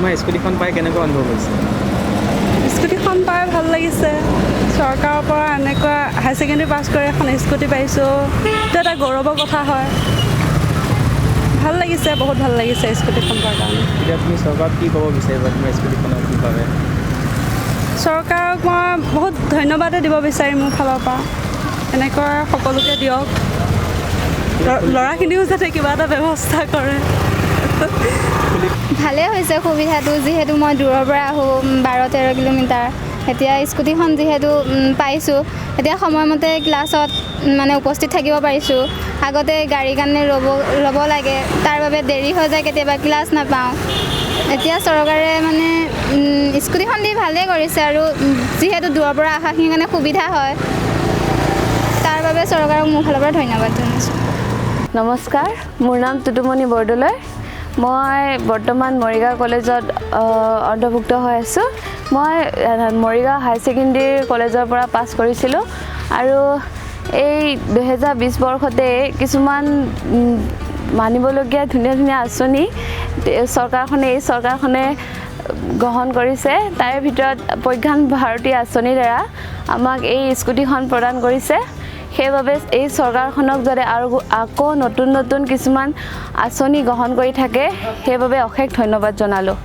তোমাৰ স্কুটিখন পাই কেনেকুৱা অনুভৱ হৈছে? স্কুটিখন পাই ভাল লাগিছে। চৰকাৰৰ পৰা এনেকুৱা হাই ছেকেণ্ডেৰী পাছ কৰি এখন স্কুটি পাইছোঁ, এইটো এটা গৌৰৱৰ কথা হয়। ভাল লাগিছে, বহুত ভাল লাগিছে স্কুটিখন পোৱাৰ কাৰণে। এতিয়া তুমি চৰকাৰক কি ক'ব বিচাৰিবা তোমাৰ স্কুটিখনৰ বিষয়ে? চৰকাৰক মই বহুত ধন্যবাদে দিব বিচাৰিম মোৰ ফালৰ পৰা। এনেকৈ সকলোকে দিয়ক, ল'ৰাখিনিও যাতে কিবা এটা ব্যৱস্থা কৰে। ভালেই হৈছে সুবিধাটো, যিহেতু মই দূৰৰ পৰা আহোঁ 12-13 কিলোমিটাৰ। এতিয়া স্কুটিখন যিহেতু পাইছোঁ, এতিয়া সময়মতে ক্লাছত মানে উপস্থিত থাকিব পাৰিছোঁ। আগতে গাড়ীৰ কাৰণে ৰ'ব লাগে, তাৰ বাবে দেৰি হৈ যায়, কেতিয়াবা ক্লাছ নাপাওঁ। এতিয়া চৰকাৰে মানে স্কুটিখন দি ভালেই কৰিছে, আৰু যিহেতু দূৰৰ পৰা অহাখিনিৰ কাৰণে সুবিধা হয়, তাৰ বাবে চৰকাৰক মোৰ ফালৰ পৰা ধন্যবাদ জনাইছোঁ। নমস্কাৰ, মোৰ নাম টুটুমণি বৰদলৈ। মই বৰ্তমান মৰিগাঁও কলেজত অন্তৰ্ভুক্ত হৈ আছোঁ। মই মৰিগাঁও হাই ছেকেণ্ডেৰী কলেজৰ পৰা পাছ কৰিছিলোঁ, আৰু এই 2020 বৰ্ষতে কিছুমান মানিবলগীয়া ধুনীয়া ধুনীয়া আঁচনি এই চৰকাৰখনে গ্ৰহণ কৰিছে। তাৰে ভিতৰত প্ৰজ্ঞান ভাৰতী আঁচনিৰ দ্বাৰা আমাক এই স্কুটিখন প্ৰদান কৰিছে। সেইবাবে এই চৰকাৰখনক যাতে আৰু আকৌ নতুন কিছুমান আঁচনি গ্ৰহণ কৰি থাকে, সেইবাবে অশেষ ধন্যবাদ জনালোঁ।